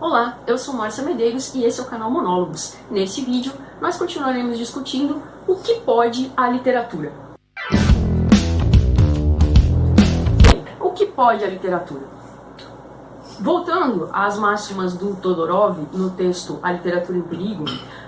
Olá, eu sou Márcia Medeiros e esse é o canal Monólogos. Nesse vídeo, nós continuaremos discutindo o que pode a literatura. Bem, o que pode a literatura? Voltando às máximas do Todorov no texto A Literatura em Perigo,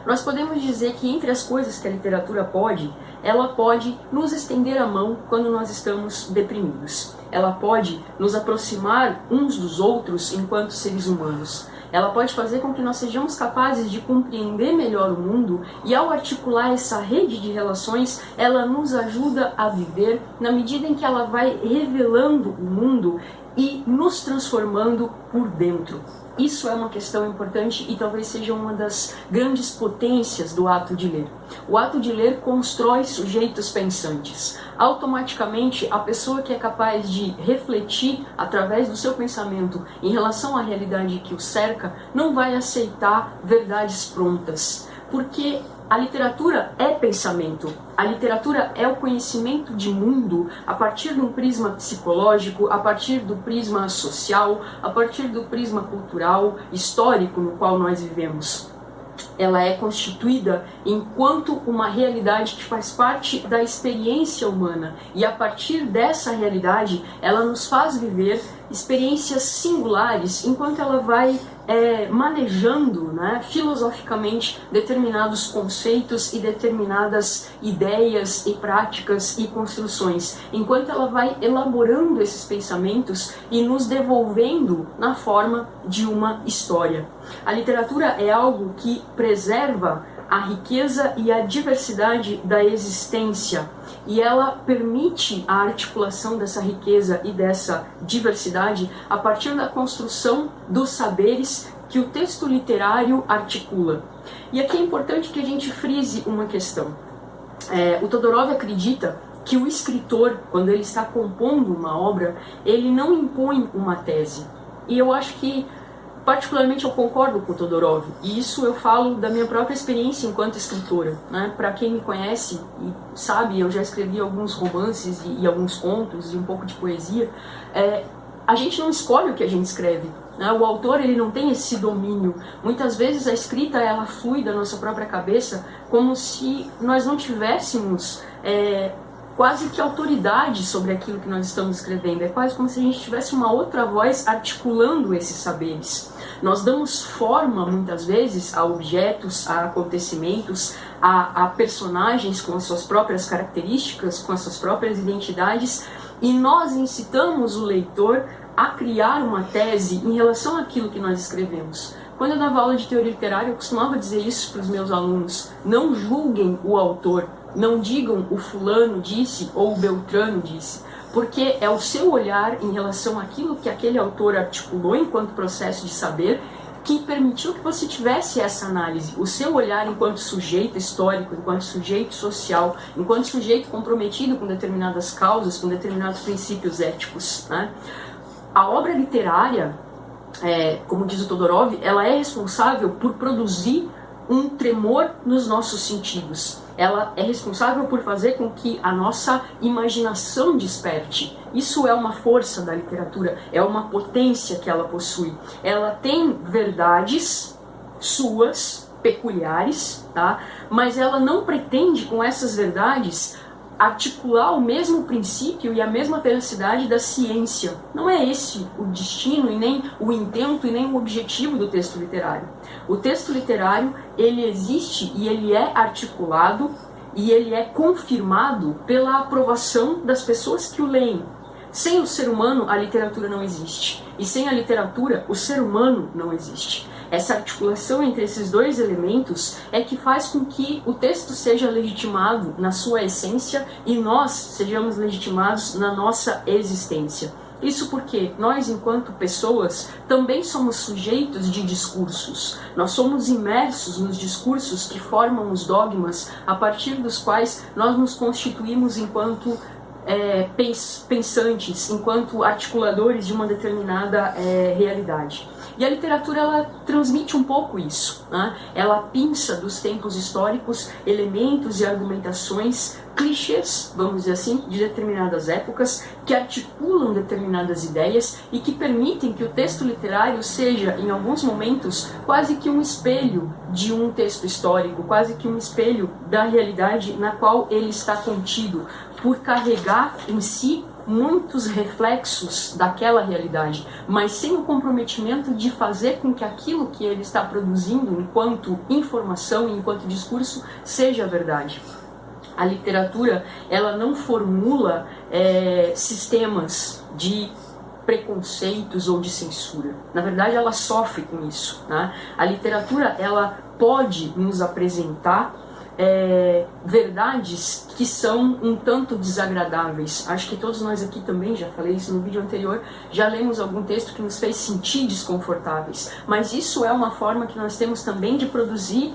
nós podemos dizer que entre as coisas que a literatura pode, ela pode nos estender a mão quando nós estamos deprimidos. Ela pode nos aproximar uns dos outros enquanto seres humanos. Ela pode fazer com que nós sejamos capazes de compreender melhor o mundo e, ao articular essa rede de relações, ela nos ajuda a viver na medida em que ela vai revelando o mundo e nos transformando por dentro. Isso é uma questão importante e talvez seja uma das grandes potências do ato de ler. O ato de ler constrói sujeitos pensantes. Automaticamente, a pessoa que é capaz de refletir através do seu pensamento em relação à realidade que o cerca, não vai aceitar verdades prontas, porque a literatura é pensamento, a literatura é o conhecimento de mundo a partir de um prisma psicológico, a partir do prisma social, a partir do prisma cultural, histórico no qual nós vivemos. Ela é constituída enquanto uma realidade que faz parte da experiência humana e a partir dessa realidade ela nos faz viver experiências singulares enquanto ela vai manejando, filosoficamente determinados conceitos e determinadas ideias e práticas e construções, enquanto ela vai elaborando esses pensamentos e nos devolvendo na forma de uma história. A literatura é algo que preserva a riqueza e a diversidade da existência e ela permite a articulação dessa riqueza e dessa diversidade a partir da construção dos saberes que o texto literário articula. E aqui é importante que a gente frise uma questão. O Todorov acredita que o escritor, quando ele está compondo uma obra, ele não impõe uma tese. E eu acho que particularmente eu concordo com o Todorov, e isso eu falo da minha própria experiência enquanto escritora. Para quem me conhece e sabe, eu já escrevi alguns romances e alguns contos e um pouco de poesia. A gente não escolhe o que a gente escreve. O autor ele não tem esse domínio. Muitas vezes a escrita ela flui da nossa própria cabeça como se nós não tivéssemos quase que autoridade sobre aquilo que nós estamos escrevendo. É quase como se a gente tivesse uma outra voz articulando esses saberes. Nós damos forma, muitas vezes, a objetos, a acontecimentos, a personagens com as suas próprias características, com as suas próprias identidades, e nós incitamos o leitor a criar uma tese em relação àquilo que nós escrevemos. Quando eu dava aula de teoria literária, eu costumava dizer isso para os meus alunos: não julguem o autor, não digam o fulano disse ou o beltrano disse, porque é o seu olhar em relação àquilo que aquele autor articulou enquanto processo de saber que permitiu que você tivesse essa análise. O seu olhar enquanto sujeito histórico, enquanto sujeito social, enquanto sujeito comprometido com determinadas causas, com determinados princípios éticos. A obra literária, como diz o Todorov, ela é responsável por produzir um tremor nos nossos sentidos. Ela é responsável por fazer com que a nossa imaginação desperte. Isso é uma força da literatura, é uma potência que ela possui. Ela tem verdades suas, peculiares, mas ela não pretende com essas verdades articular o mesmo princípio e a mesma veracidade da ciência. Não é esse o destino e nem o intento e nem o objetivo do texto literário. O texto literário, ele existe e ele é articulado e ele é confirmado pela aprovação das pessoas que o leem. Sem o ser humano, a literatura não existe. E sem a literatura, o ser humano não existe. Essa articulação entre esses dois elementos é que faz com que o texto seja legitimado na sua essência e nós sejamos legitimados na nossa existência. Isso porque nós, enquanto pessoas, também somos sujeitos de discursos. Nós somos imersos nos discursos que formam os dogmas a partir dos quais nós nos constituímos enquanto pensantes, enquanto articuladores de uma determinada realidade. E a literatura, ela transmite um pouco isso, né? Ela pinça dos tempos históricos elementos e argumentações, clichês, vamos dizer assim, de determinadas épocas, que articulam determinadas ideias e que permitem que o texto literário seja, em alguns momentos, quase que um espelho de um texto histórico, quase que um espelho da realidade na qual ele está contido, por carregar em si muitos reflexos daquela realidade, mas sem o comprometimento de fazer com que aquilo que ele está produzindo enquanto informação, enquanto discurso, seja verdade. A literatura, ela não formula sistemas de preconceitos ou de censura. Na verdade, ela sofre com isso, né? A literatura, ela pode nos apresentar verdades que são um tanto desagradáveis. Acho que todos nós aqui também, já falei isso no vídeo anterior, já lemos algum texto que nos fez sentir desconfortáveis, mas isso é uma forma que nós temos também de produzir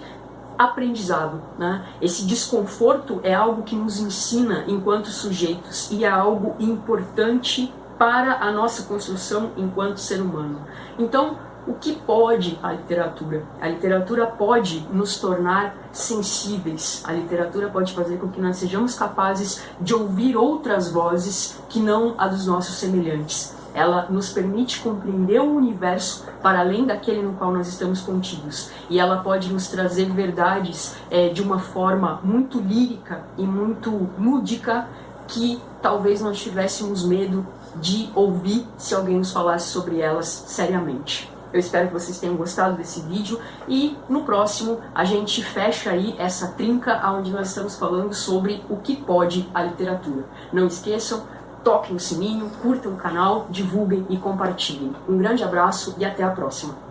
aprendizado, né? Esse desconforto é algo que nos ensina enquanto sujeitos e é algo importante para a nossa construção enquanto ser humano. Então, o que pode a literatura? A literatura pode nos tornar sensíveis. A literatura pode fazer com que nós sejamos capazes de ouvir outras vozes que não a dos nossos semelhantes. Ela nos permite compreender o universo para além daquele no qual nós estamos contidos. E ela pode nos trazer verdades de uma forma muito lírica e muito lúdica que talvez nós tivéssemos medo de ouvir se alguém nos falasse sobre elas seriamente. Eu espero que vocês tenham gostado desse vídeo e no próximo a gente fecha aí essa trinca onde nós estamos falando sobre o que pode a literatura. Não esqueçam, toquem o sininho, curtam o canal, divulguem e compartilhem. Um grande abraço e até a próxima.